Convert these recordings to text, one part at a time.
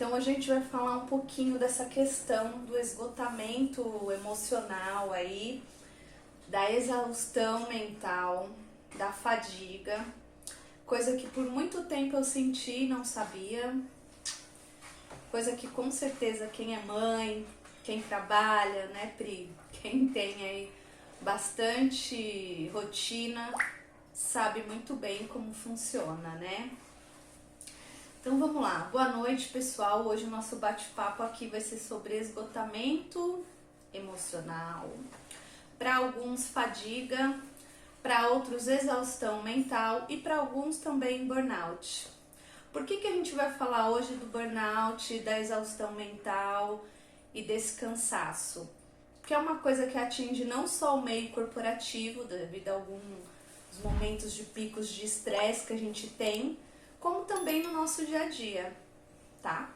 Então hoje a gente vai falar um pouquinho dessa questão do esgotamento emocional aí, da exaustão mental, da fadiga, coisa que por muito tempo eu senti e não sabia, coisa que com certeza quem é mãe, quem trabalha, né, Pri, quem tem aí bastante rotina, sabe muito bem como funciona, né? Então vamos lá, boa noite pessoal, hoje o nosso bate-papo aqui vai ser sobre esgotamento emocional. Para alguns fadiga, para outros exaustão mental e para alguns também burnout. Por que a gente vai falar hoje do burnout, da exaustão mental e desse cansaço? Porque é uma coisa que atinge não só o meio corporativo, devido a alguns momentos de picos de estresse que a gente tem, como também no nosso dia a dia, tá?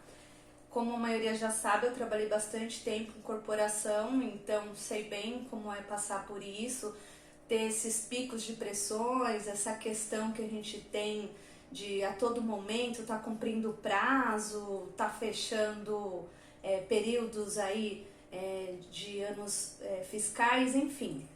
Como a maioria já sabe, eu trabalhei bastante tempo em corporação, então sei bem como é passar por isso, ter esses picos de pressões, essa questão que a gente tem de a todo momento tá cumprindo prazo, tá fechando períodos aí de anos fiscais, enfim.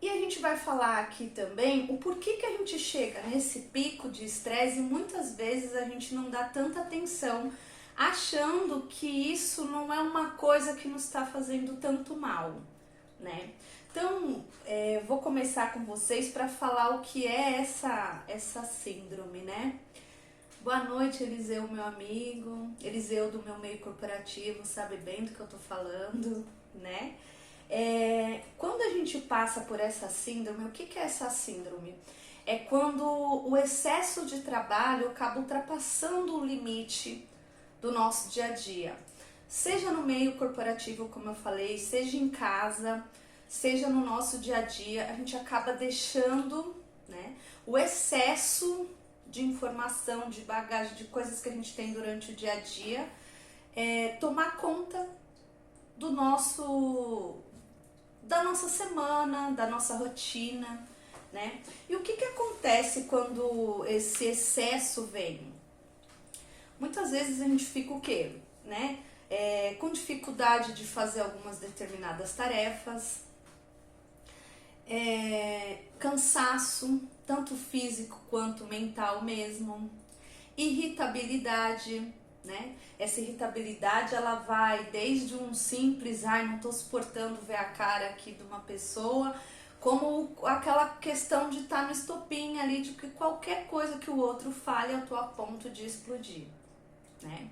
E a gente vai falar aqui também o porquê que a gente chega nesse pico de estresse e muitas vezes a gente não dá tanta atenção, achando que isso não é uma coisa que nos está fazendo tanto mal, né? Então, vou começar com vocês para falar o que é essa síndrome, né? Boa noite, Eliseu, meu amigo. Eliseu do meu meio corporativo, sabe bem do que eu tô falando, né? Quando a gente passa por essa síndrome, o que é essa síndrome? É quando o excesso de trabalho acaba ultrapassando o limite do nosso dia a dia. Seja no meio corporativo, como eu falei, seja em casa, seja no nosso dia a dia, a gente acaba deixando, né, o excesso de informação, de bagagem, de coisas que a gente tem durante o dia a dia, tomar conta da nossa semana, da nossa rotina, né? E o que acontece quando esse excesso vem? Muitas vezes a gente fica o quê? Né? Com dificuldade de fazer algumas determinadas tarefas, cansaço, tanto físico quanto mental mesmo, irritabilidade, né? Essa irritabilidade ela vai desde um simples, não tô suportando ver a cara aqui de uma pessoa, como aquela questão de estar no estopim ali, de que qualquer coisa que o outro fale eu tô a ponto de explodir, né?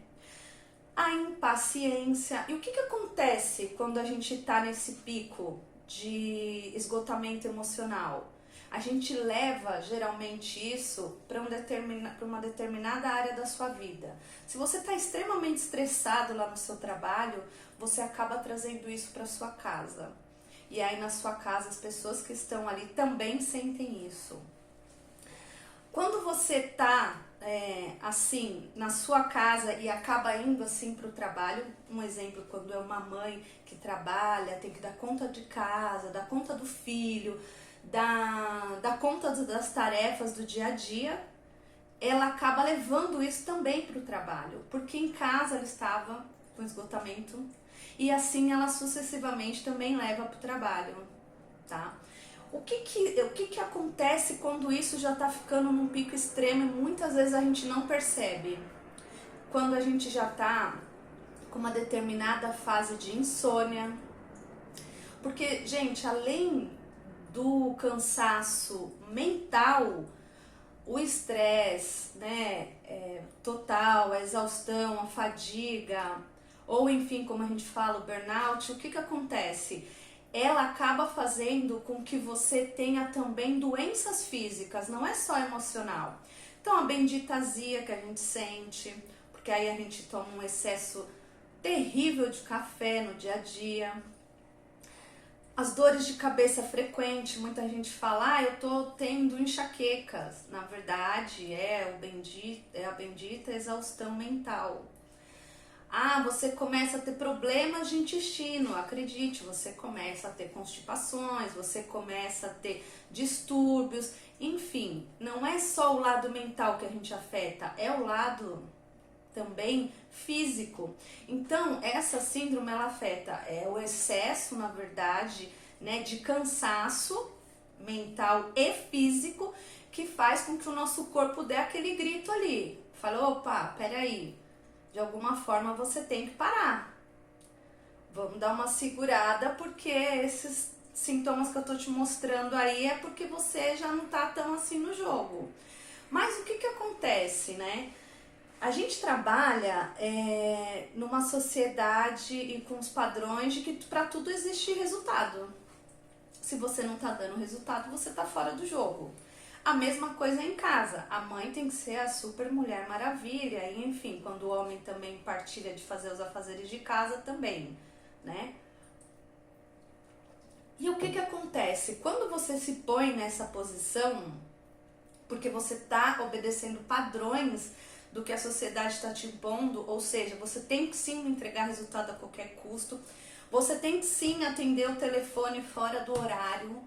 A impaciência. E o que acontece quando a gente tá nesse pico de esgotamento emocional? A gente leva geralmente isso para uma determinada área da sua vida. Se você está extremamente estressado lá no seu trabalho, você acaba trazendo isso para sua casa. E aí na sua casa as pessoas que estão ali também sentem isso. Quando você está assim na sua casa e acaba indo assim para o trabalho, um exemplo, quando é uma mãe que trabalha, tem que dar conta de casa, dar conta do filho, dar conta das tarefas do dia a dia, ela acaba levando isso também para o trabalho, porque em casa ela estava com esgotamento e assim ela sucessivamente também leva para o trabalho, tá? O que acontece quando isso já está ficando num pico extremo e muitas vezes a gente não percebe? Quando a gente já está com uma determinada fase de insônia. Porque, gente, além do cansaço mental, o estresse, né, total, a exaustão, a fadiga, ou enfim, como a gente fala, o burnout, o que acontece? Ela acaba fazendo com que você tenha também doenças físicas, não é só emocional. Então a bendita azia que a gente sente, porque aí a gente toma um excesso terrível de café no dia a dia. As dores de cabeça frequentes, muita gente fala, eu tô tendo enxaquecas. Na verdade, a bendita exaustão mental. Você começa a ter problemas de intestino, acredite, você começa a ter constipações, você começa a ter distúrbios, enfim, não é só o lado mental que a gente afeta, é o lado também físico. Então, essa síndrome ela afeta o excesso, na verdade, né, de cansaço mental e físico, que faz com que o nosso corpo dê aquele grito ali. Fala, opa, peraí, de alguma forma você tem que parar. Vamos dar uma segurada, porque esses sintomas que eu tô te mostrando aí é porque você já não tá tão assim no jogo. Mas o que que acontece, né? A gente trabalha numa sociedade e com os padrões de que para tudo existe resultado. Se você não tá dando resultado, você tá fora do jogo. A mesma coisa em casa. A mãe tem que ser a super mulher maravilha. E enfim, quando o homem também partilha de fazer os afazeres de casa também, né? E o que que acontece? Quando você se põe nessa posição, porque você tá obedecendo padrões do que a sociedade está te impondo, ou seja, você tem que sim entregar resultado a qualquer custo, você tem que sim atender o telefone fora do horário,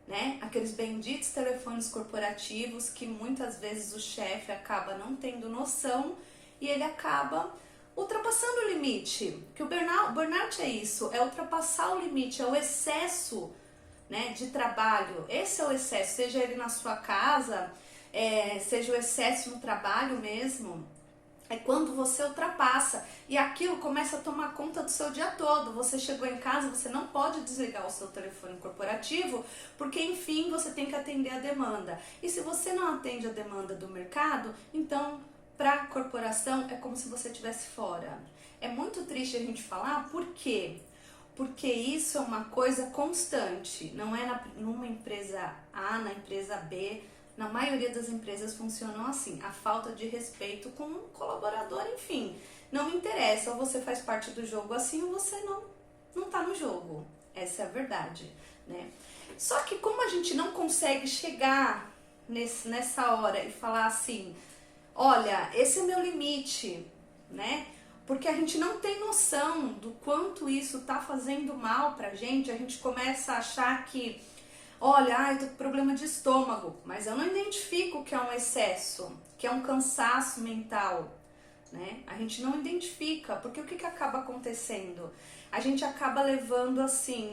né? Aqueles benditos telefones corporativos que muitas vezes o chefe acaba não tendo noção e ele acaba ultrapassando o limite. Que o burnout é isso, é ultrapassar o limite, é o excesso, né, de trabalho. Esse é o excesso, seja ele na sua casa, seja o excesso no trabalho mesmo. É quando você ultrapassa e aquilo começa a tomar conta do seu dia todo. Você chegou em casa, você não pode desligar o seu telefone corporativo, porque enfim você tem que atender a demanda. E se você não atende a demanda do mercado, então para a corporação é como se você estivesse fora. É muito triste a gente falar, por quê? Porque isso é uma coisa constante, não é numa empresa A, na empresa B. Na maioria das empresas funcionam assim, a falta de respeito com um colaborador, enfim, não me interessa, ou você faz parte do jogo assim, ou você não tá no jogo, essa é a verdade, né? Só que como a gente não consegue chegar nessa hora e falar assim, olha, esse é meu limite, né? Porque a gente não tem noção do quanto isso tá fazendo mal pra gente, a gente começa a achar que olha, eu tô com problema de estômago, mas eu não identifico que é um excesso, que é um cansaço mental, né? A gente não identifica, porque o que acaba acontecendo? A gente acaba levando assim,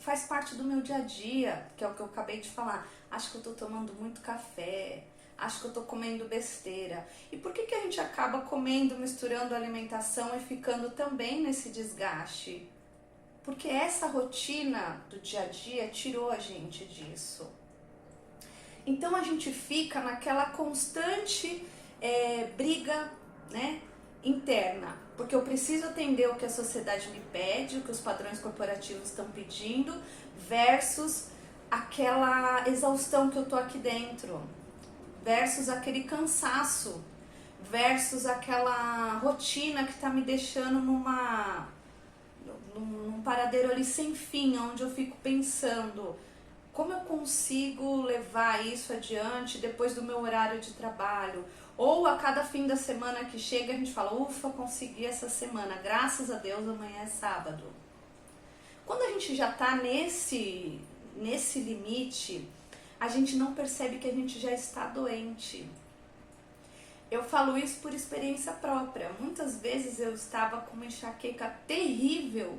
faz parte do meu dia a dia, que é o que eu acabei de falar. Acho que eu tô tomando muito café, acho que eu tô comendo besteira. E por que a gente acaba comendo, misturando alimentação e ficando também nesse desgaste? Porque essa rotina do dia a dia tirou a gente disso. Então a gente fica naquela constante briga, né, interna. Porque eu preciso atender o que a sociedade me pede, o que os padrões corporativos estão pedindo, versus aquela exaustão que eu tô aqui dentro, versus aquele cansaço, versus aquela rotina que tá me deixando num paradeiro ali sem fim, onde eu fico pensando como eu consigo levar isso adiante depois do meu horário de trabalho, ou a cada fim da semana que chega a gente fala, ufa, consegui essa semana, graças a Deus amanhã é sábado. Quando a gente já tá nesse limite, a gente não percebe que a gente já está doente. Eu falo isso por experiência própria. Muitas vezes eu estava com uma enxaqueca terrível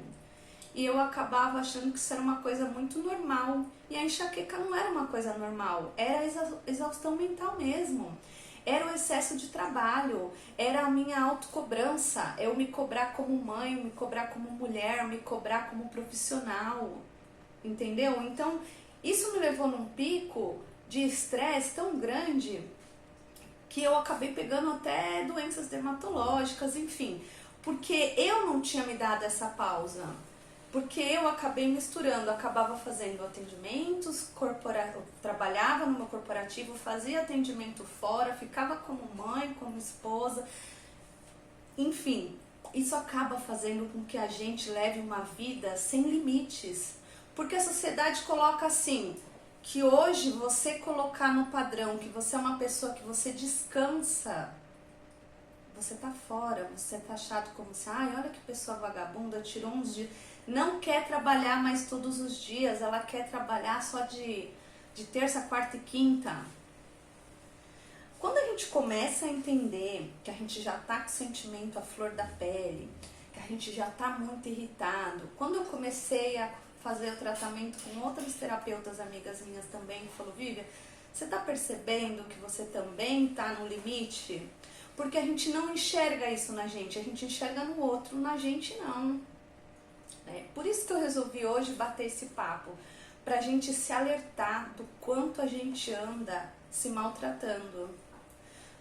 e eu acabava achando que isso era uma coisa muito normal. E a enxaqueca não era uma coisa normal, era exaustão mental mesmo. Era o excesso de trabalho, era a minha autocobrança, eu me cobrar como mãe, me cobrar como mulher, me cobrar como profissional, entendeu? Então, isso me levou num pico de estresse tão grande que eu acabei pegando até doenças dermatológicas, enfim, porque eu não tinha me dado essa pausa, porque eu acabei misturando, acabava fazendo atendimentos, trabalhava numa corporativa, fazia atendimento fora, ficava como mãe, como esposa, enfim, isso acaba fazendo com que a gente leve uma vida sem limites, porque a sociedade coloca assim, que hoje você colocar no padrão que você é uma pessoa que você descansa, você tá fora, você tá chato como se, ai, olha que pessoa vagabunda, tirou uns dias, não quer trabalhar mais todos os dias, ela quer trabalhar só de terça, quarta e quinta. Quando a gente começa a entender que a gente já tá com o sentimento à flor da pele, que a gente já tá muito irritado. Quando eu comecei a fazer o tratamento com outras terapeutas amigas minhas também, falou, Vivian, você tá percebendo que você também tá no limite? Porque a gente não enxerga isso na gente, a gente enxerga no outro, na gente não. Por isso que eu resolvi hoje bater esse papo, pra gente se alertar do quanto a gente anda se maltratando,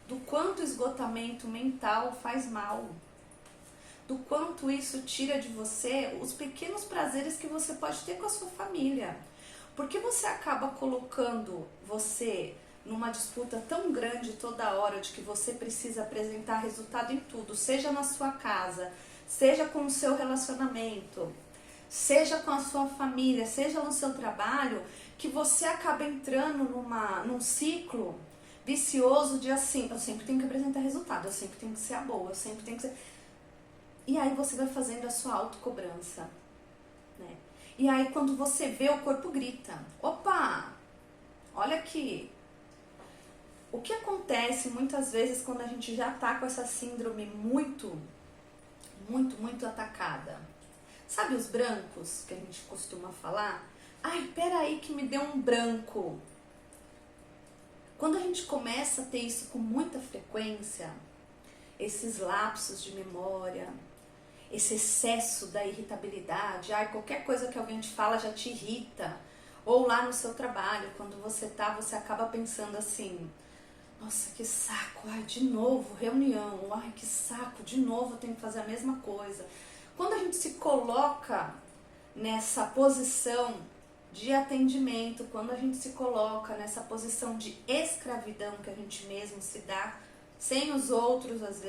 do quanto o esgotamento mental faz mal, do quanto isso tira de você os pequenos prazeres que você pode ter com a sua família. Porque você acaba colocando você numa disputa tão grande toda hora de que você precisa apresentar resultado em tudo, seja na sua casa, seja com o seu relacionamento, seja com a sua família, seja no seu trabalho, que você acaba entrando num ciclo vicioso de assim, eu sempre tenho que apresentar resultado, eu sempre tenho que ser a boa, eu sempre tenho que ser... E aí você vai fazendo a sua autocobrança, né? E aí quando você vê, o corpo grita, opa, olha aqui. O que acontece muitas vezes quando a gente já tá com essa síndrome muito atacada? Sabe os brancos que a gente costuma falar? Ai, peraí que me deu um branco. Quando a gente começa a ter isso com muita frequência, esses lapsos de memória, esse excesso da irritabilidade, ai, qualquer coisa que alguém te fala já te irrita, ou lá no seu trabalho, quando você acaba pensando assim, nossa, que saco, ai, de novo, reunião, ai, que saco, de novo eu tenho que fazer a mesma coisa. Quando a gente se coloca nessa posição de atendimento, quando a gente se coloca nessa posição de escravidão que a gente mesmo se dá, sem os outros às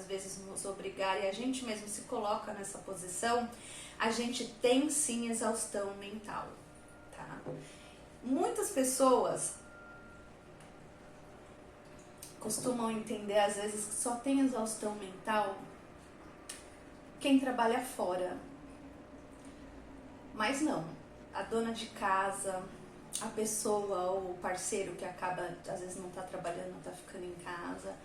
vezes nos obrigarem, a gente mesmo se coloca nessa posição, a gente tem sim exaustão mental, tá? Muitas pessoas costumam entender às vezes que só tem exaustão mental quem trabalha fora, mas não. A dona de casa, a pessoa ou o parceiro que acaba, às vezes não está trabalhando, não está ficando em casa,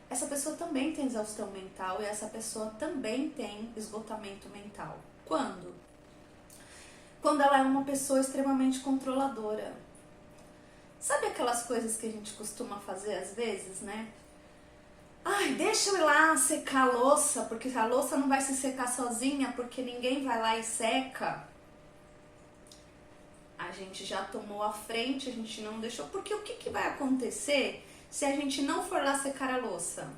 essa pessoa também tem exaustão mental e essa pessoa também tem esgotamento mental. Quando? Quando ela é uma pessoa extremamente controladora. Sabe aquelas coisas que a gente costuma fazer às vezes, né? Ai, deixa eu ir lá secar a louça, porque a louça não vai se secar sozinha, porque ninguém vai lá e seca. A gente já tomou a frente, a gente não deixou. Porque o que vai acontecer se a gente não for lá secar a louça?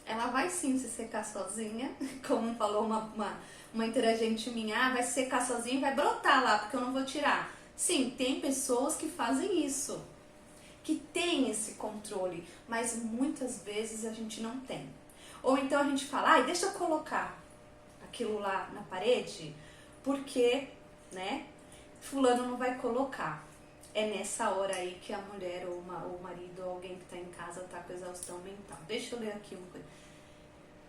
Ela vai sim se secar sozinha, como falou uma interagente minha, vai secar sozinha e vai brotar lá, porque eu não vou tirar. Sim, tem pessoas que fazem isso, que tem esse controle, mas muitas vezes a gente não tem. Ou então a gente fala, ai, deixa eu colocar aquilo lá na parede, porque, né, fulano não vai colocar. É nessa hora aí que a mulher ou o marido ou alguém que está em casa está com exaustão mental. Deixa eu ler aqui uma coisa.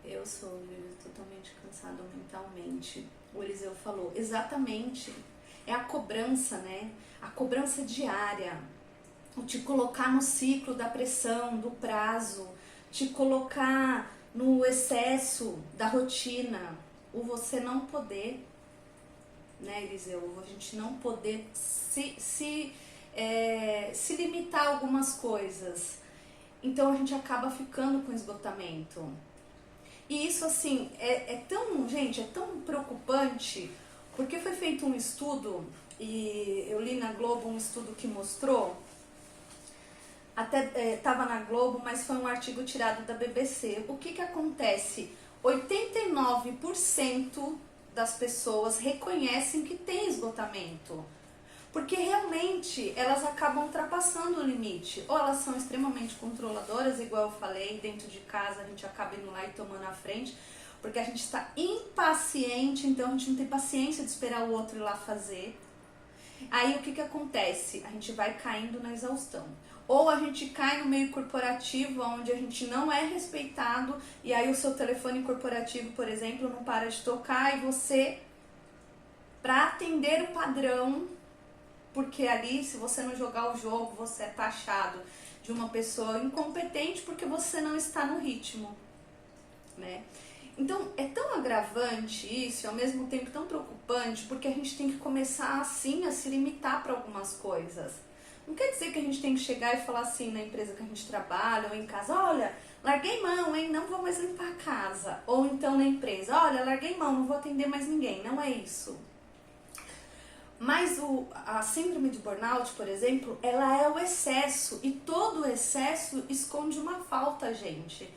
Eu sou totalmente cansado mentalmente. O Eliseu falou, exatamente, é a cobrança, né? A cobrança diária. O te colocar no ciclo da pressão, do prazo, te colocar no excesso da rotina, o você não poder, né, Eliseu? A gente não poder se limitar a algumas coisas. Então a gente acaba ficando com esgotamento. E isso assim, gente, é tão preocupante, porque foi feito um estudo, e eu li na Globo um estudo que mostrou, até estava na Globo, mas foi um artigo tirado da BBC. O que acontece? 89% das pessoas reconhecem que tem esgotamento, porque realmente elas acabam ultrapassando o limite, ou elas são extremamente controladoras, igual eu falei, dentro de casa a gente acaba indo lá e tomando a frente, porque a gente está impaciente, então a gente não tem paciência de esperar o outro ir lá fazer. Aí o que acontece? A gente vai caindo na exaustão. Ou a gente cai no meio corporativo, onde a gente não é respeitado, e aí o seu telefone corporativo, por exemplo, não para de tocar, e você, para atender o padrão, porque ali, se você não jogar o jogo, você é taxado de uma pessoa incompetente porque você não está no ritmo, né? Então é tão agravante isso e ao mesmo tempo tão preocupante, porque a gente tem que começar assim a se limitar para algumas coisas. Não quer dizer que a gente tem que chegar e falar assim na empresa que a gente trabalha ou em casa, olha, larguei mão, hein, não vou mais limpar a casa. Ou então na empresa, olha, larguei mão, não vou atender mais ninguém. Não é isso. Mas a síndrome de burnout, por exemplo, ela é o excesso. E todo excesso esconde uma falta, gente.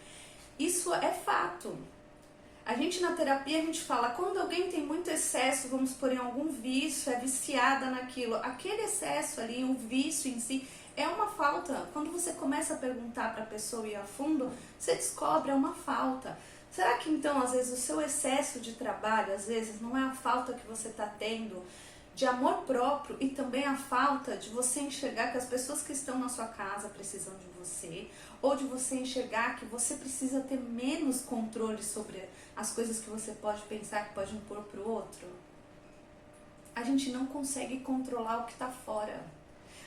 Isso é fato. A gente na terapia, a gente fala, quando alguém tem muito excesso, vamos por em algum vício, é viciada naquilo, aquele excesso ali, o vício em si, é uma falta. Quando você começa a perguntar para a pessoa e ir a fundo, você descobre, é uma falta. Será que então, às vezes, o seu excesso de trabalho, às vezes, não é a falta que você está tendo de amor próprio e também a falta de você enxergar que as pessoas que estão na sua casa precisam de você, ou de você enxergar que você precisa ter menos controle sobre as coisas que você pode pensar que pode impor para o outro? A gente não consegue controlar o que está fora.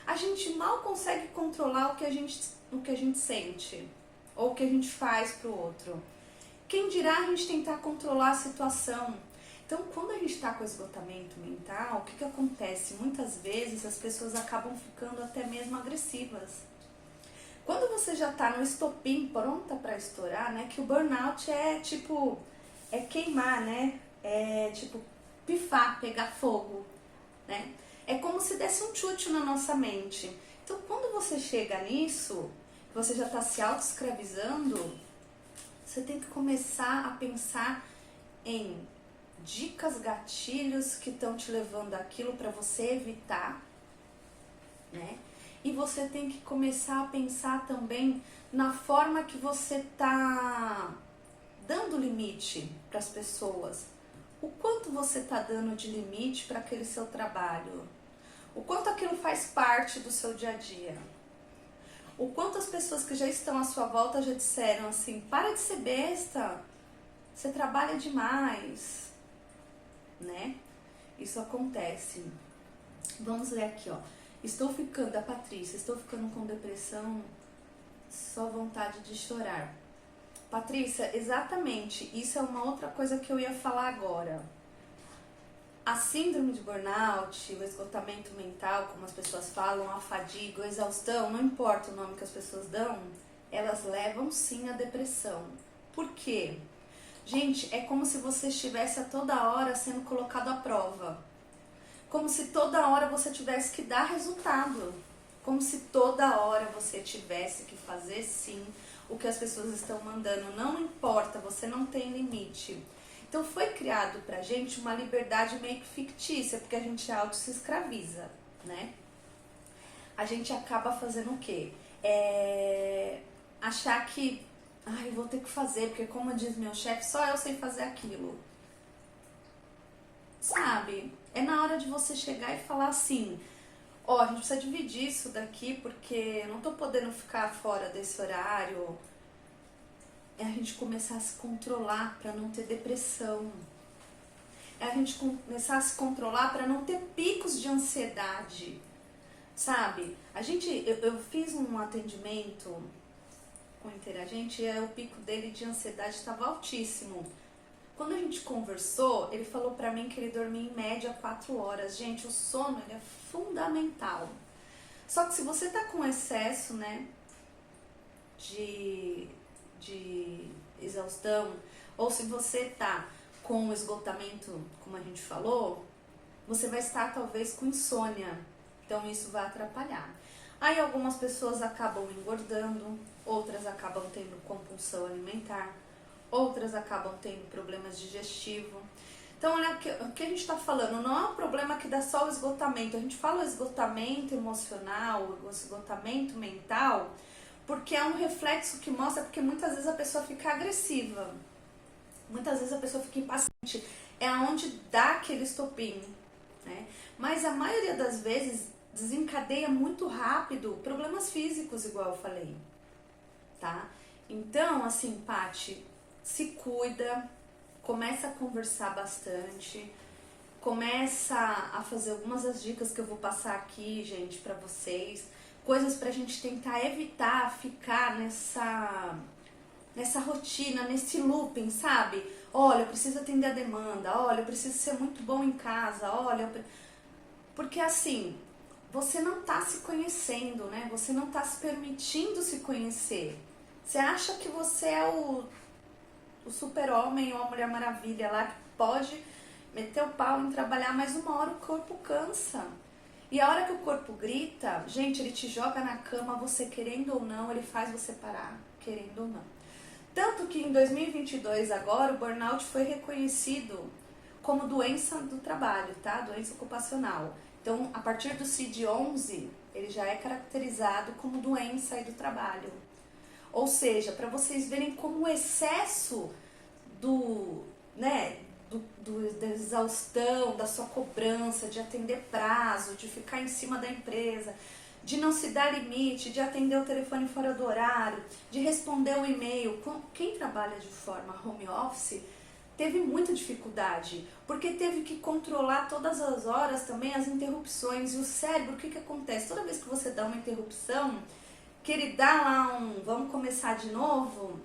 A gente mal consegue controlar o que a gente sente ou o que a gente faz para o outro. Quem dirá a gente tentar controlar a situação? Então, quando a gente está com esgotamento mental, o que acontece? Muitas vezes as pessoas acabam ficando até mesmo agressivas. Quando você já está no estopim, pronta para estourar, né? Que o burnout é tipo, é queimar, né? É tipo pifar, pegar fogo, né? É como se desse um chute na nossa mente. Então, quando você chega nisso, você já está se auto-escravizando, você tem que começar a pensar em dicas, gatilhos que estão te levando àquilo para você evitar, né? E você tem que começar a pensar também na forma que você tá dando limite para as pessoas. O quanto você tá dando de limite para aquele seu trabalho? O quanto aquilo faz parte do seu dia a dia? O quanto as pessoas que já estão à sua volta já disseram assim, para de ser besta, você trabalha demais, né? Isso acontece. Vamos ler aqui, ó. A Patrícia, estou ficando com depressão, só vontade de chorar. Patrícia, exatamente, isso é uma outra coisa que eu ia falar agora. A síndrome de burnout, o esgotamento mental, como as pessoas falam, a fadiga, a exaustão, não importa o nome que as pessoas dão, elas levam sim à depressão. Por quê? Gente, é como se você estivesse a toda hora sendo colocado à prova. Como se toda hora você tivesse que dar resultado. Como se toda hora você tivesse que fazer sim o que as pessoas estão mandando. Não importa, você não tem limite. Então foi criado pra gente uma liberdade meio que fictícia, porque a gente auto se escraviza, né? A gente acaba fazendo o quê? Achar que, ai, vou ter que fazer, porque como diz meu chefe, só eu sei fazer aquilo. Sabe? É na hora de você chegar e falar assim, ó, a gente precisa dividir isso daqui porque eu não tô podendo ficar fora desse horário. É a gente começar a se controlar para não ter depressão. É a gente começar a se controlar para não ter picos de ansiedade. Sabe? Eu fiz um atendimento com o Interagente e o pico dele de ansiedade estava altíssimo. Quando a gente conversou, ele falou pra mim que ele dormia em média 4 horas. Gente, o sono ele é fundamental. Só que se você tá com excesso, né, de exaustão, ou se você tá com esgotamento, como a gente falou, você vai estar talvez com insônia. Então isso vai atrapalhar. Aí algumas pessoas acabam engordando, outras acabam tendo compulsão alimentar, outras acabam tendo problemas digestivos. Então, olha, o que a gente está falando não é um problema que dá só o esgotamento. A gente fala o esgotamento emocional, o esgotamento mental, porque é um reflexo que mostra, porque muitas vezes a pessoa fica agressiva. Muitas vezes a pessoa fica impaciente. É onde dá aquele estopim, né? Mas a maioria das vezes desencadeia muito rápido problemas físicos, igual eu falei, tá? Então, assim, Paty, se cuida, começa a conversar bastante, começa a fazer algumas das dicas que eu vou passar aqui, gente, pra vocês. coisas pra gente tentar evitar ficar nessa rotina, nesse looping, sabe? Olha, eu preciso atender a demanda, olha, eu preciso ser muito bom em casa, olha... Porque assim, você não tá se conhecendo, né? Você não tá se permitindo se conhecer. Você acha que você é o super-homem ou a Mulher Maravilha lá, que pode meter o pau em trabalhar, mas uma hora o corpo cansa. E a hora que o corpo grita, gente, ele te joga na cama, você querendo ou não, ele faz você parar, querendo ou não. Tanto que em 2022 agora, o burnout foi reconhecido como doença do trabalho, tá? Doença ocupacional. Então, a partir do CID-11, ele já é caracterizado como doença aí do trabalho. Ou seja, para vocês verem como o excesso da exaustão, da sua cobrança, de atender prazo, de ficar em cima da empresa, de não se dar limite, de atender o telefone fora do horário, de responder o e-mail. Quem trabalha de forma home office teve muita dificuldade, porque teve que controlar todas as horas também as interrupções. E o cérebro, o que acontece? Toda vez que você dá uma interrupção, que ele dá lá vamos começar de novo,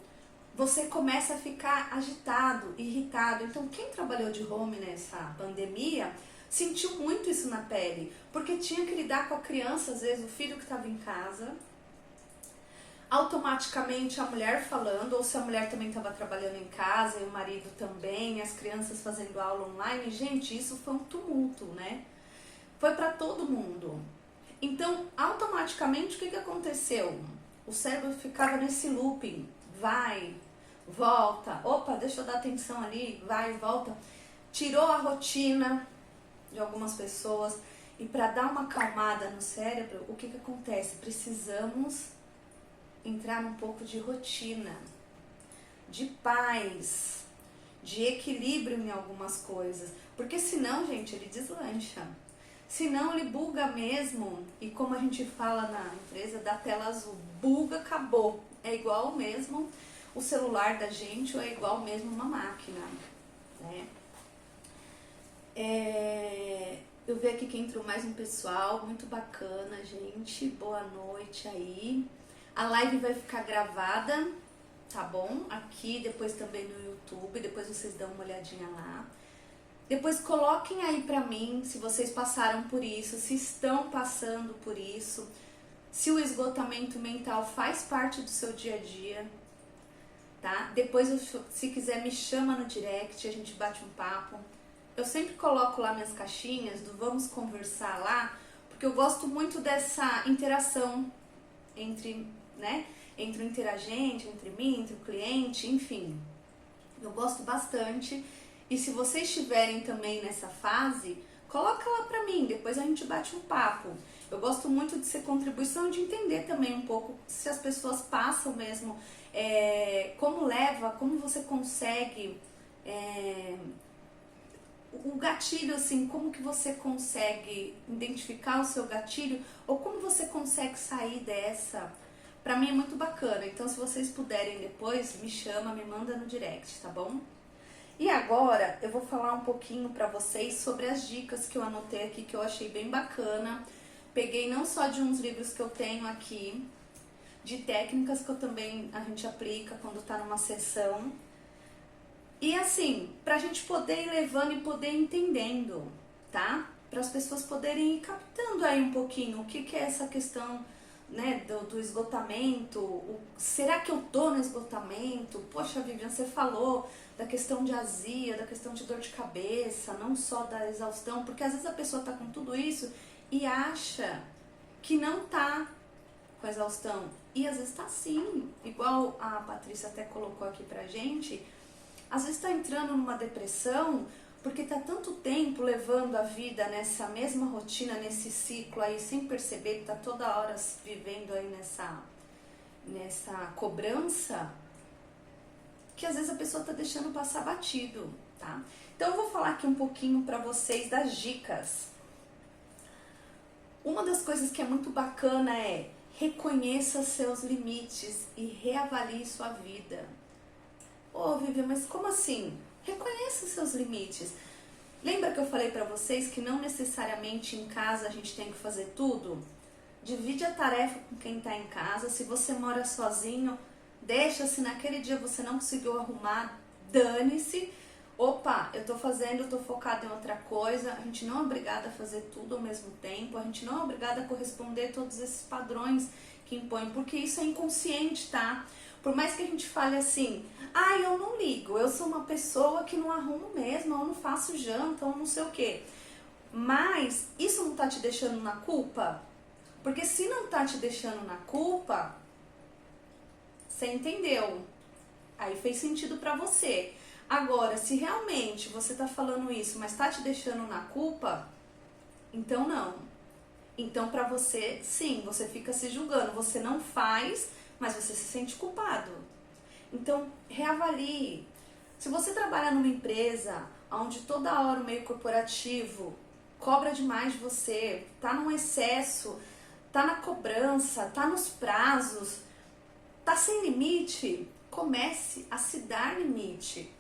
você começa a ficar agitado, irritado. Então, quem trabalhou de home nessa pandemia sentiu muito isso na pele, porque tinha que lidar com a criança, às vezes o filho que estava em casa, automaticamente a mulher falando, ou se a mulher também estava trabalhando em casa e o marido também, as crianças fazendo aula online. Gente, isso foi um tumulto, né? Foi para todo mundo. Então, automaticamente, o que aconteceu? O cérebro ficava nesse looping, vai, volta, opa, deixa eu dar atenção ali, vai, volta. Tirou a rotina de algumas pessoas, e para dar uma acalmada no cérebro, o que acontece? Precisamos entrar num pouco de rotina, de paz, de equilíbrio em algumas coisas, porque senão, gente, ele deslancha. Senão ele buga mesmo, e como a gente fala na empresa, da tela azul, buga, acabou. É igual mesmo o celular da gente, ou é igual mesmo uma máquina, né? Eu vi aqui que entrou mais um pessoal, muito bacana, gente, boa noite aí. A live vai ficar gravada, tá bom? Aqui, depois também no YouTube, depois vocês dão uma olhadinha lá. Depois coloquem aí pra mim se vocês passaram por isso, se estão passando por isso, se o esgotamento mental faz parte do seu dia a dia, tá? Depois, se quiser, me chama no direct, a gente bate um papo. Eu sempre coloco lá minhas caixinhas do vamos conversar lá, porque eu gosto muito dessa interação entre o interagente, entre mim, entre o cliente, enfim. Eu gosto bastante. E se vocês estiverem também nessa fase, coloca lá pra mim, depois a gente bate um papo. Eu gosto muito de ser contribuição e de entender também um pouco se as pessoas passam mesmo, como leva, como você consegue, o gatilho, assim, como que você consegue identificar o seu gatilho, ou como você consegue sair dessa. Pra mim é muito bacana, então se vocês puderem depois, me chama, me manda no direct, tá bom? E agora eu vou falar um pouquinho pra vocês sobre as dicas que eu anotei aqui, que eu achei bem bacana. Peguei não só de uns livros que eu tenho aqui, de técnicas que a gente aplica quando tá numa sessão. E assim, pra gente poder ir levando e poder ir entendendo, tá? Para as pessoas poderem ir captando aí um pouquinho o que é essa questão, né, do esgotamento. Será que eu tô no esgotamento? Poxa, Vivian, você falou da questão de azia, da questão de dor de cabeça, não só da exaustão, porque às vezes a pessoa tá com tudo isso e acha que não tá com exaustão, e às vezes tá sim, igual a Patrícia até colocou aqui pra gente, às vezes tá entrando numa depressão porque tá tanto tempo levando a vida nessa mesma rotina, nesse ciclo aí, sem perceber que tá toda hora vivendo aí nessa cobrança, que às vezes a pessoa tá deixando passar batido, tá? Então eu vou falar aqui um pouquinho pra vocês das dicas. Uma das coisas que é muito bacana é reconheça seus limites e reavalie sua vida. Ô, Vivian, mas como assim? Reconheça seus limites. Lembra que eu falei pra vocês que não necessariamente em casa a gente tem que fazer tudo? divide a tarefa com quem está em casa. Se você mora sozinho, deixa, se naquele dia você não conseguiu arrumar, dane-se. Opa, eu tô fazendo, eu tô focada em outra coisa. A gente não é obrigada a fazer tudo ao mesmo tempo, a gente não é obrigada a corresponder a todos esses padrões que impõem, porque isso é inconsciente, tá? Por mais que a gente fale assim, eu não ligo, eu sou uma pessoa que não arrumo mesmo, eu não faço janta, ou não sei o quê. Mas isso não tá te deixando na culpa? Porque se não tá te deixando na culpa, você entendeu? Aí fez sentido pra você. Agora, se realmente você tá falando isso, mas tá te deixando na culpa, então não. Então pra você, sim, você fica se julgando. Você não faz, mas você se sente culpado. Então, reavalie. Se você trabalha numa empresa onde toda hora o meio corporativo cobra demais de você, tá num excesso, tá na cobrança, tá nos prazos, tá sem limite, comece a se dar limite.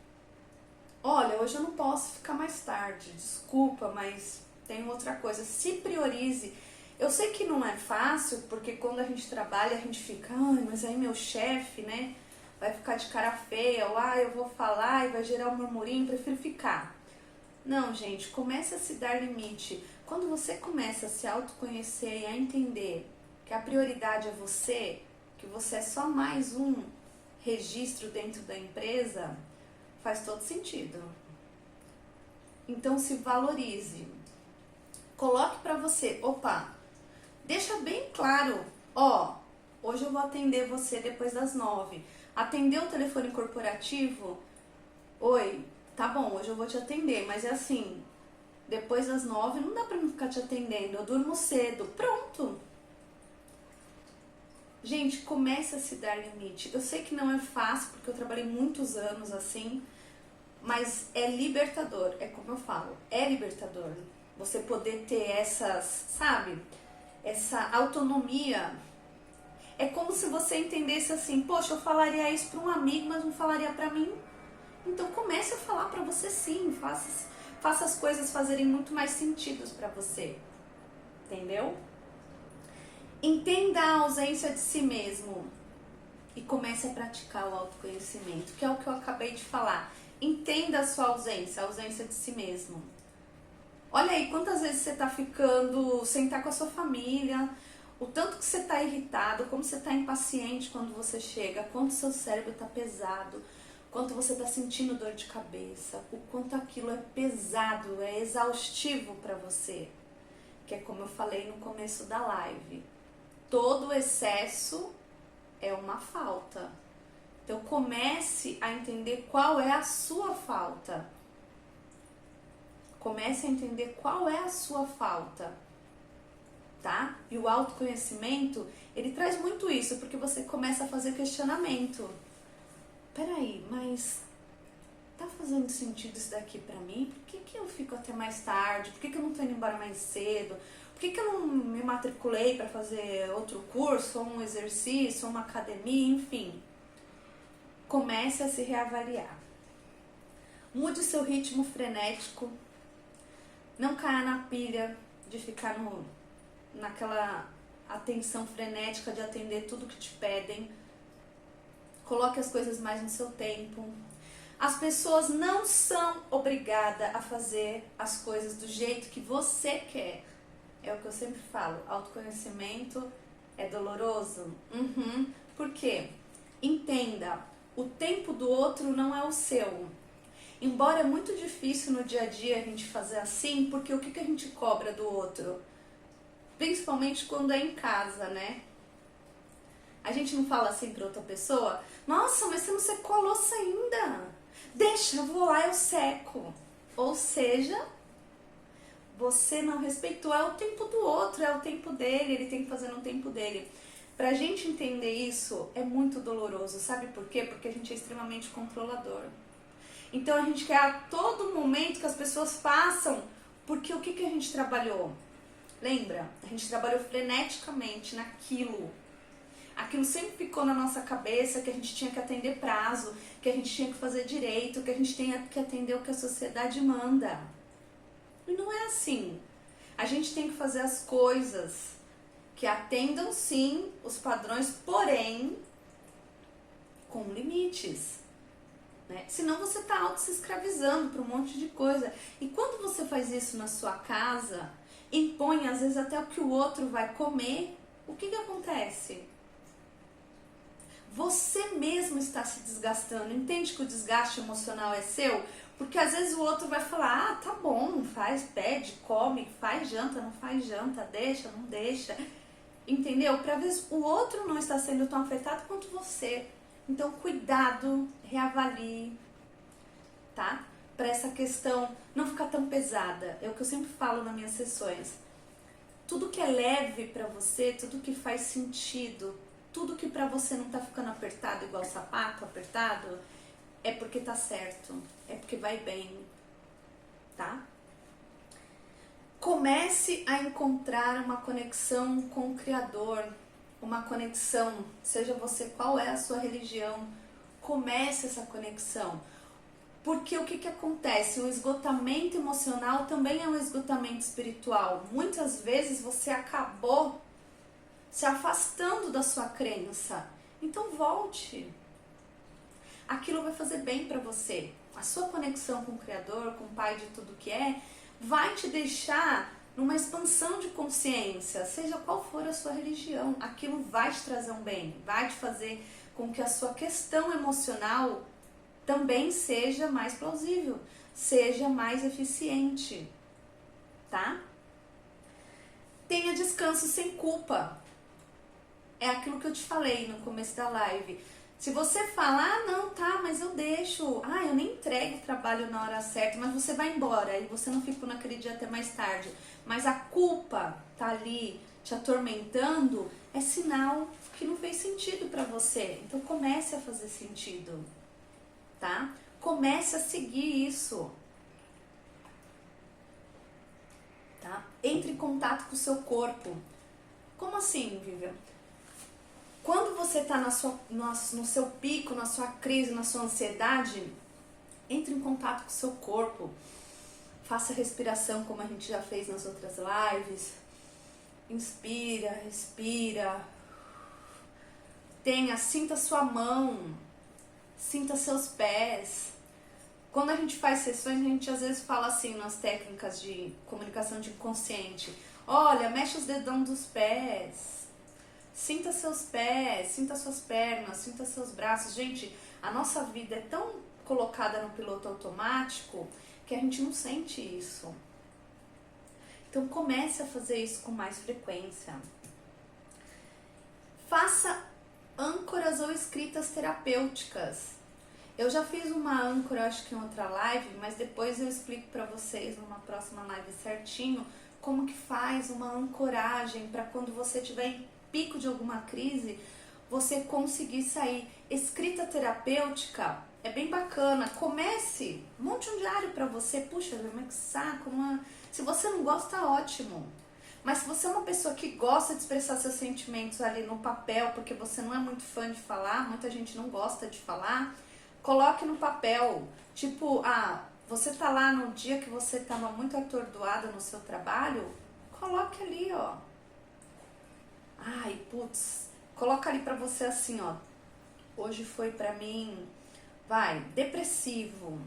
Olha, hoje eu não posso ficar mais tarde, desculpa, mas tem outra coisa. Se priorize. Eu sei que não é fácil, porque quando a gente trabalha, a gente fica, mas aí meu chefe, né, vai ficar de cara feia, ou eu vou falar e vai gerar um murmurinho, prefiro ficar. Não, gente, comece a se dar limite. Quando você começa a se autoconhecer e a entender que a prioridade é você, que você é só mais um registro dentro da empresa, faz todo sentido. Então se valorize. Coloque pra você, deixa bem claro, hoje eu vou atender você depois das 9. Atender o telefone corporativo, oi, tá bom, hoje eu vou te atender, mas é assim, depois das 9 não dá pra mim ficar te atendendo, eu durmo cedo, pronto. Gente, comece a se dar limite. Eu sei que não é fácil, porque eu trabalhei muitos anos assim, mas é libertador, é como eu falo, é libertador. Você poder ter essas, sabe, essa autonomia. É como se você entendesse assim, poxa, eu falaria isso para um amigo, mas não falaria para mim. Então comece a falar para você sim, faça as coisas fazerem muito mais sentido para você, entendeu? Entenda a ausência de si mesmo e comece a praticar o autoconhecimento, que é o que eu acabei de falar. Entenda a sua ausência, a ausência de si mesmo. Olha aí quantas vezes você tá ficando sem estar com a sua família, o tanto que você tá irritado, como você tá impaciente quando você chega, quanto seu cérebro tá pesado, quanto você tá sentindo dor de cabeça, o quanto aquilo é pesado, é exaustivo para você. Que é como eu falei no começo da live. Todo excesso é uma falta. Então comece a entender qual é a sua falta. Comece a entender qual é a sua falta, tá? E o autoconhecimento, ele traz muito isso, porque você começa a fazer questionamento. Peraí, mas tá fazendo sentido isso daqui pra mim? Por que eu fico até mais tarde? Por que eu não tô indo embora mais cedo? Por que eu não me matriculei para fazer outro curso, ou um exercício, ou uma academia, enfim. Comece a se reavaliar. Mude o seu ritmo frenético. Não caia na pilha de ficar naquela atenção frenética de atender tudo que te pedem. Coloque as coisas mais no seu tempo. As pessoas não são obrigadas a fazer as coisas do jeito que você quer. É o que eu sempre falo, autoconhecimento é doloroso? Por quê? Entenda, o tempo do outro não é o seu. Embora é muito difícil no dia a dia a gente fazer assim, porque o que a gente cobra do outro? Principalmente quando é em casa, né? A gente não fala assim pra outra pessoa, nossa, mas você não secou a louça ainda. Deixa, eu vou lá, eu seco. Ou seja, você não respeitou, é o tempo do outro, é o tempo dele, ele tem que fazer no tempo dele. Pra gente entender isso é muito doloroso, sabe por quê? Porque a gente é extremamente controlador. Então a gente quer a todo momento que as pessoas façam, porque o que a gente trabalhou? Lembra? A gente trabalhou freneticamente naquilo. Aquilo sempre ficou na nossa cabeça, que a gente tinha que atender prazo, que a gente tinha que fazer direito, que a gente tinha que atender o que a sociedade manda. E não é assim. A gente tem que fazer as coisas que atendam sim os padrões, porém com limites, né? Senão você está auto se escravizando para um monte de coisa. E quando você faz isso na sua casa, impõe às vezes até o que o outro vai comer, o que acontece? Você mesmo está se desgastando. Entende que o desgaste emocional é seu? Porque às vezes o outro vai falar, ah, tá bom, faz, pede, come, faz janta, não faz janta, deixa, não deixa. Entendeu? Para ver se o outro não está sendo tão afetado quanto você. Então, cuidado, reavalie, tá? Para essa questão não ficar tão pesada. É o que eu sempre falo nas minhas sessões. Tudo que é leve para você, tudo que faz sentido, tudo que para você não tá ficando apertado igual sapato apertado, é porque tá certo, é porque vai bem, tá? Comece a encontrar uma conexão com o Criador, uma conexão, seja você qual é a sua religião, comece essa conexão. Porque o que acontece? O esgotamento emocional também é um esgotamento espiritual. Muitas vezes você acabou se afastando da sua crença. Então volte. Aquilo vai fazer bem para você. A sua conexão com o Criador, com o Pai de tudo que é, vai te deixar numa expansão de consciência, seja qual for a sua religião. Aquilo vai te trazer um bem, vai te fazer com que a sua questão emocional também seja mais plausível, seja mais eficiente, tá? Tenha descanso sem culpa. É aquilo que eu te falei no começo da live. Se você falar, ah, não, tá, mas eu deixo, ah, eu nem entrego o trabalho na hora certa, mas você vai embora e você não ficou naquele dia até mais tarde, mas a culpa tá ali te atormentando, é sinal que não fez sentido pra você. Então comece a fazer sentido, tá? Comece a seguir isso, tá? Entre em contato com o seu corpo. Como assim, Vivian? Quando você está no seu pico, na sua crise, na sua ansiedade, entre em contato com o seu corpo. Faça respiração como a gente já fez nas outras lives. Inspira, respira. Sinta sua mão, sinta seus pés. Quando a gente faz sessões, a gente às vezes fala assim nas técnicas de comunicação de inconsciente. Olha, mexe os dedão dos pés. Sinta seus pés, sinta suas pernas, sinta seus braços. Gente, a nossa vida é tão colocada no piloto automático que a gente não sente isso. Então comece a fazer isso com mais frequência. Faça âncoras ou escritas terapêuticas. Eu já fiz uma âncora, acho que em outra live, mas depois eu explico para vocês numa próxima live certinho como que faz uma ancoragem para quando você tiver em pico de alguma crise, você conseguir sair. Escrita terapêutica é bem bacana. Comece, monte um diário para você. Puxa, mas que saco. Se você não gosta, ótimo. Mas se você é uma pessoa que gosta de expressar seus sentimentos ali no papel, porque você não é muito fã de falar, muita gente não gosta de falar, coloque no papel. Tipo, você tá lá no dia que você estava muito atordoada no seu trabalho, coloque ali, ó. Ai, putz, coloca ali pra você assim, ó. Hoje foi pra mim, depressivo,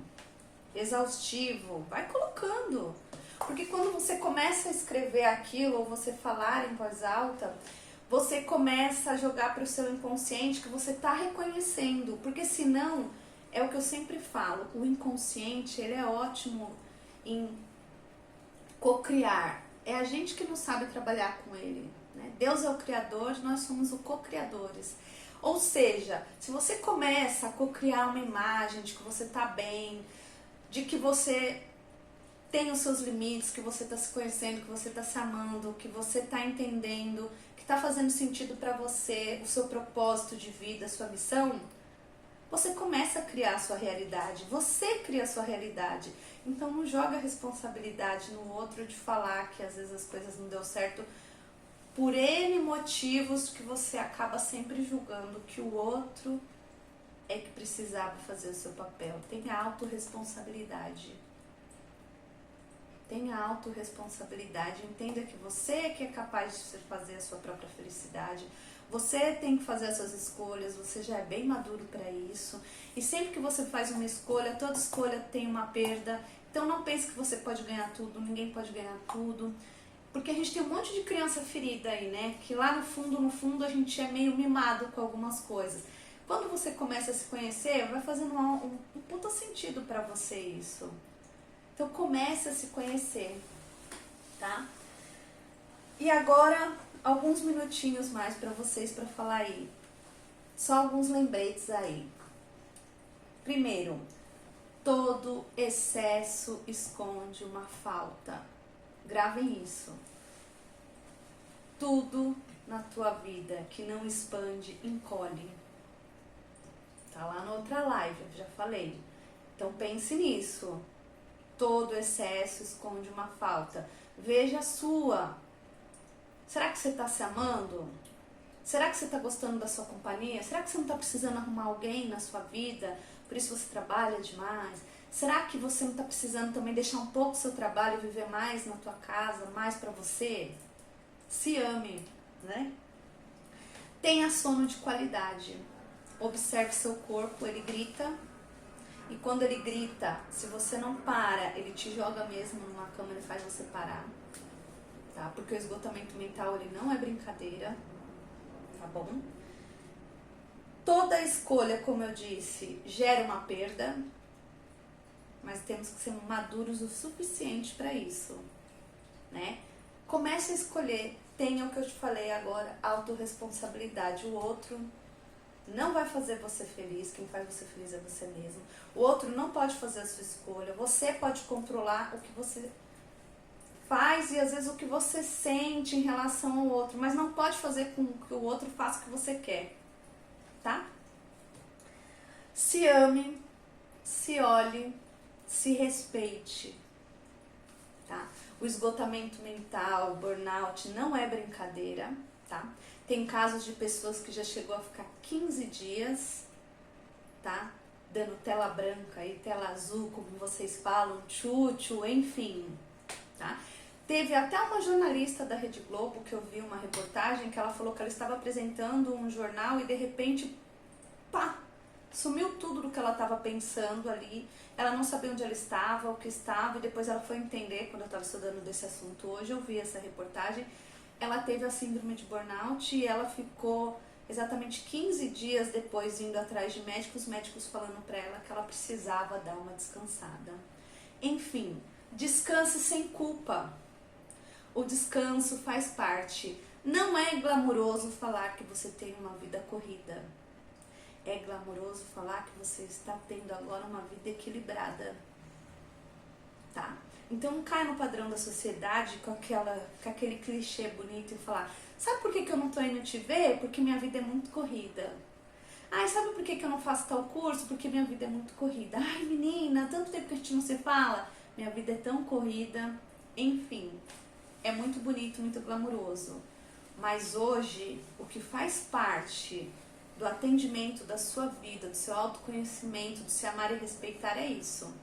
exaustivo. Vai colocando. Porque quando você começa a escrever aquilo, ou você falar em voz alta, você começa a jogar pro seu inconsciente que você tá reconhecendo. Porque senão, é o que eu sempre falo, o inconsciente, ele é ótimo em cocriar. É a gente que não sabe trabalhar com ele. Deus é o Criador, nós somos os co-criadores. Ou seja, se você começa a co-criar uma imagem de que você está bem, de que você tem os seus limites, que você está se conhecendo, que você está se amando, que você está entendendo, que está fazendo sentido para você, o seu propósito de vida, a sua missão, você começa a criar a sua realidade. Você cria a sua realidade. Então não joga a responsabilidade no outro de falar que às vezes as coisas não deu certo por N motivos que você acaba sempre julgando que o outro é que precisava fazer o seu papel. Tenha autorresponsabilidade. tenha autorresponsabilidade, entenda que você que é capaz de fazer a sua própria felicidade, você tem que fazer as suas escolhas, você já é bem maduro para isso. E sempre que você faz uma escolha, toda escolha tem uma perda. Então não pense que você pode ganhar tudo, ninguém pode ganhar tudo. Porque a gente tem um monte de criança ferida aí, né? Que lá no fundo, a gente é meio mimado com algumas coisas. Quando você começa a se conhecer, vai fazendo um puta sentido pra você isso. Então comece a se conhecer, tá? E agora, alguns minutinhos mais pra vocês pra falar aí. Só alguns lembretes aí. Primeiro, todo excesso esconde uma falta. Gravem isso. Tudo na tua vida que não expande, encolhe. Tá lá na outra live, eu já falei. Então pense nisso. Todo excesso esconde uma falta. Veja a sua. Será que você está se amando? Será que você está gostando da sua companhia? Será que você não está precisando arrumar alguém na sua vida? Por isso você trabalha demais? Será que você não está precisando também deixar um pouco o seu trabalho e viver mais na tua casa, mais para você? Se ame, né? Tenha sono de qualidade. Observe seu corpo, ele grita. E quando ele grita, se você não para, ele te joga mesmo numa cama, ele faz você parar. Tá? Porque o esgotamento mental, ele não é brincadeira. Tá bom? Toda escolha, como eu disse, gera uma perda. Mas temos que ser maduros o suficiente para isso, né? Comece a escolher, tenha o que eu te falei agora, autorresponsabilidade. O outro não vai fazer você feliz, quem faz você feliz é você mesmo. O outro não pode fazer a sua escolha, você pode controlar o que você faz e às vezes o que você sente em relação ao outro, mas não pode fazer com que o outro faça o que você quer, tá? Se ame, se olhe, se respeite, tá? O esgotamento mental, o burnout não é brincadeira, tá? Tem casos de pessoas que já chegou a ficar 15 dias, tá? Dando tela branca e tela azul, como vocês falam, tchutchu, enfim, tá? Teve até uma jornalista da Rede Globo que eu vi uma reportagem que ela falou que ela estava apresentando um jornal e de repente, pá! Sumiu tudo do que ela estava pensando ali, ela não sabia onde ela estava, o que estava, e depois ela foi entender, quando eu estava estudando desse assunto hoje, eu vi essa reportagem, ela teve a síndrome de burnout e ela ficou exatamente 15 dias depois indo atrás de médicos, os médicos falando para ela que ela precisava dar uma descansada. Enfim, descanse sem culpa. O descanso faz parte. Não é glamuroso falar que você tem uma vida corrida. É glamouroso falar que você está tendo agora uma vida equilibrada, tá? Então não cai no padrão da sociedade com aquele clichê bonito e falar: sabe por que eu não tô indo te ver? Porque minha vida é muito corrida. Ai, sabe por que eu não faço tal curso? Porque minha vida é muito corrida. Ai, menina, tanto tempo que a gente não se fala. Minha vida é tão corrida. Enfim, é muito bonito, muito glamouroso. Mas hoje, o que faz parte do atendimento da sua vida, do seu autoconhecimento, do se amar e respeitar é isso.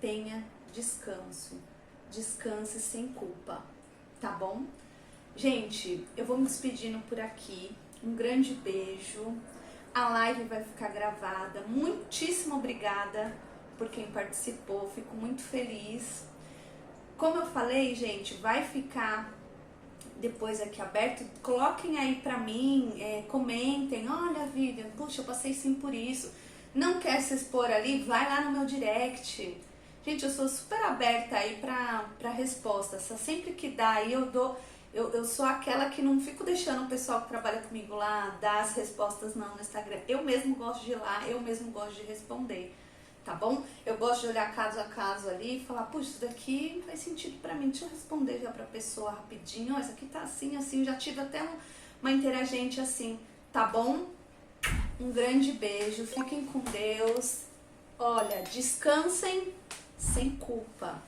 Tenha descanso. Descanse sem culpa, tá bom? Gente, eu vou me despedindo por aqui. Um grande beijo. A live vai ficar gravada. Muitíssimo obrigada por quem participou. Fico muito feliz. Como eu falei, gente, vai ficar depois aqui aberto, coloquem aí pra mim, comentem, olha Vivian, puxa, eu passei sim por isso, não quer se expor ali, vai lá no meu direct. Gente, eu sou super aberta aí pra respostas, sempre que dá aí eu dou, eu sou aquela que não fico deixando o pessoal que trabalha comigo lá dar as respostas não no Instagram, eu mesmo gosto de ir lá, eu mesmo gosto de responder. Tá bom? Eu gosto de olhar caso a caso ali e falar, puxa, isso daqui faz sentido pra mim, deixa eu responder já pra pessoa rapidinho, ó, isso aqui tá assim, assim, já tive até uma interagente assim, tá bom? Um grande beijo, fiquem com Deus, olha, descansem sem culpa.